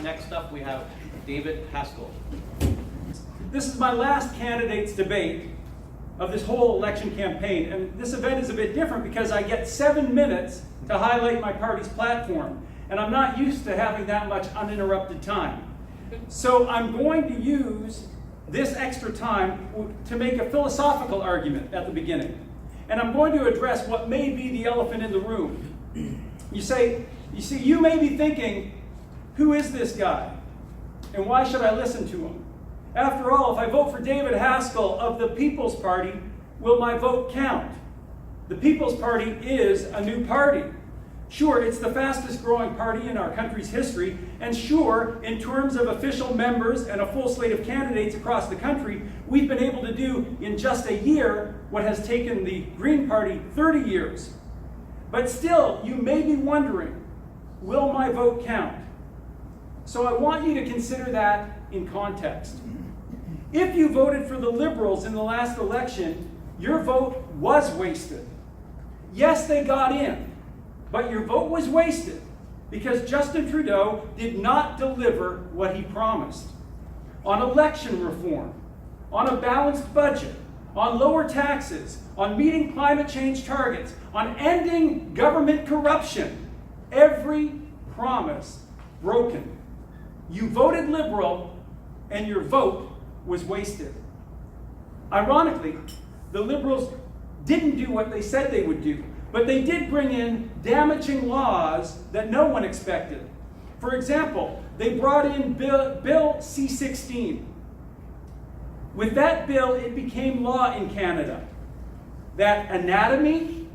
Next up, we have David Haskell. This is my last candidates debate of this whole election campaign, and this event is a bit different because I get 7 minutes to highlight my party's platform, and I'm not used to having that much uninterrupted time. So I'm going to use this extra time to make a philosophical argument at the beginning, and I'm going to address what may be the elephant in the room. You may be thinking, who is this guy, and why should I listen to him? After all, if I vote for David Haskell of the People's Party, will my vote count? The People's Party is a new party. Sure, it's the fastest growing party in our country's history, and sure, in terms of official members and a full slate of candidates across the country, we've been able to do in just a year what has taken the Green Party 30 years. But still, you may be wondering, will my vote count? So I want you to consider that in context. If you voted for the Liberals in the last election, your vote was wasted. Yes, they got in, but your vote was wasted because Justin Trudeau did not deliver what he promised. On election reform, on a balanced budget, on lower taxes, on meeting climate change targets, on ending government corruption, every promise broken. You voted Liberal, and your vote was wasted. Ironically, the Liberals didn't do what they said they would do, but they did bring in damaging laws that no one expected. For example, they brought in Bill C-16. With that bill, it became law in Canada that anatomy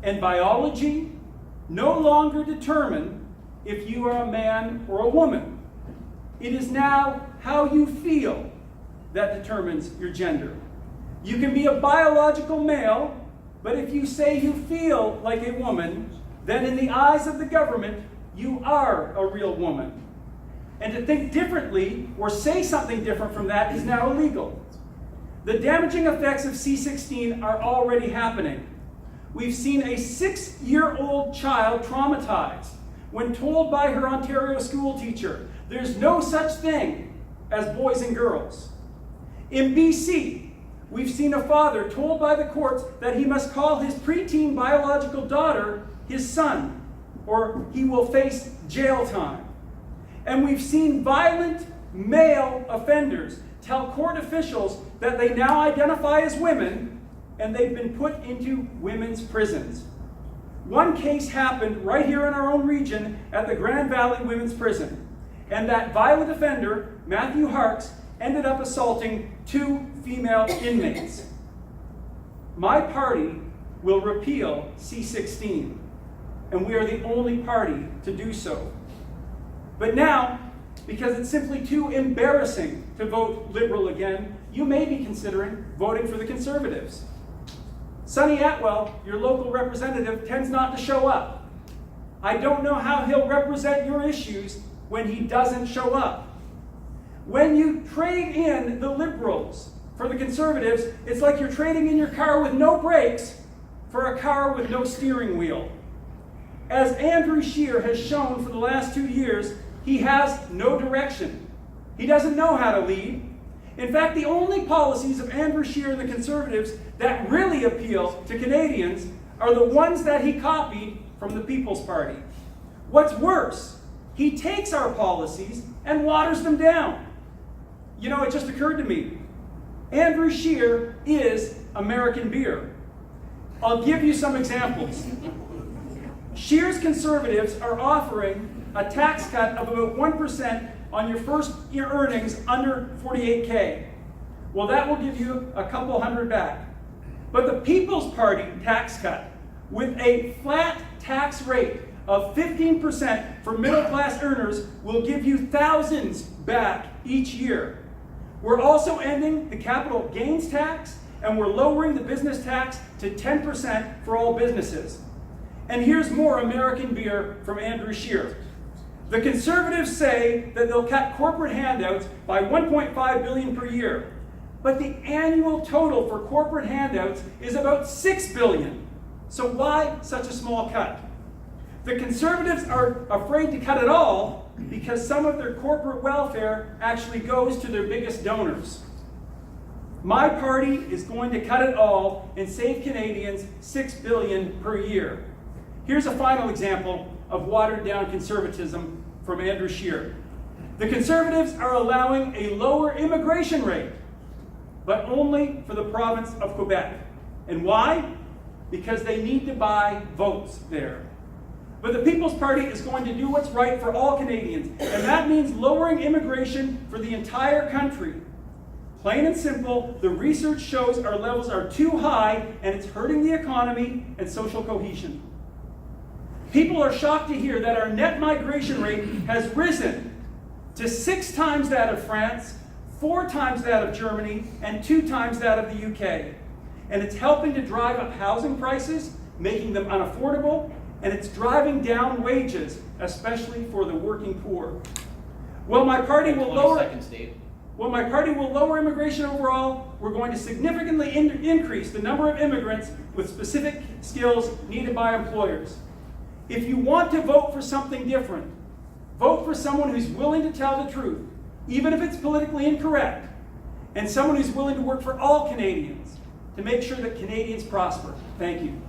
and biology no longer determine if you are a man or a woman. It is now how you feel that determines your gender. You can be a biological male, but if you say you feel like a woman, then in the eyes of the government, you are a real woman. And to think differently or say something different from that is now illegal. The damaging effects of C-16 are already happening. We've seen a 6-year-old child traumatized when told by her Ontario school teacher, there's no such thing as boys and girls. In BC, we've seen a father told by the courts that he must call his preteen biological daughter his son, or he will face jail time. And we've seen violent male offenders tell court officials that they now identify as women, and they've been put into women's prisons. One case happened right here in our own region at the Grand Valley Women's Prison, and that violent offender, Matthew Harks, ended up assaulting 2 female inmates. My party will repeal C-16, and we are the only party to do so. But now, because it's simply too embarrassing to vote Liberal again, you may be considering voting for the Conservatives. Sonny Atwell, your local representative, tends not to show up. I don't know how he'll represent your issues when he doesn't show up. When you trade in the Liberals for the Conservatives, it's like you're trading in your car with no brakes for a car with no steering wheel. As Andrew Scheer has shown for the last 2 years, he has no direction. He doesn't know how to lead. In fact, the only policies of Andrew Scheer and the Conservatives that really appeal to Canadians are the ones that he copied from the People's Party. What's worse, he takes our policies and waters them down. You know, it just occurred to me. Andrew Scheer is American beer. I'll give you some examples. Scheer's Conservatives are offering a tax cut of about 1% on your first year earnings under $48K. Well, that will give you a couple hundred back. But the People's Party tax cut with a flat tax rate of 15% for middle-class earners will give you thousands back each year. We're also ending the capital gains tax, and we're lowering the business tax to 10% for all businesses. And here's more American beer from Andrew Scheer. The Conservatives say that they'll cut corporate handouts by $1.5 billion per year, but the annual total for corporate handouts is about $6 billion. So why such a small cut? The Conservatives are afraid to cut it all because some of their corporate welfare actually goes to their biggest donors. My party is going to cut it all and save Canadians $6 billion per year. Here's a final example of watered-down conservatism from Andrew Scheer. The Conservatives are allowing a lower immigration rate, but only for the province of Quebec. And why? Because they need to buy votes there. But the People's Party is going to do what's right for all Canadians, and that means lowering immigration for the entire country. Plain and simple, the research shows our levels are too high, and it's hurting the economy and social cohesion. People are shocked to hear that our net migration rate has risen to 6 times that of France, 4 times that of Germany, and 2 times that of the UK. And it's helping to drive up housing prices, making them unaffordable, and it's driving down wages, especially for the working poor. While my party will 20 lower seconds, Dave. While my party will lower immigration overall, we're going to significantly increase the number of immigrants with specific skills needed by employers. If you want to vote for something different, vote for someone who's willing to tell the truth, even if it's politically incorrect, and someone who's willing to work for all Canadians to make sure that Canadians prosper. Thank you.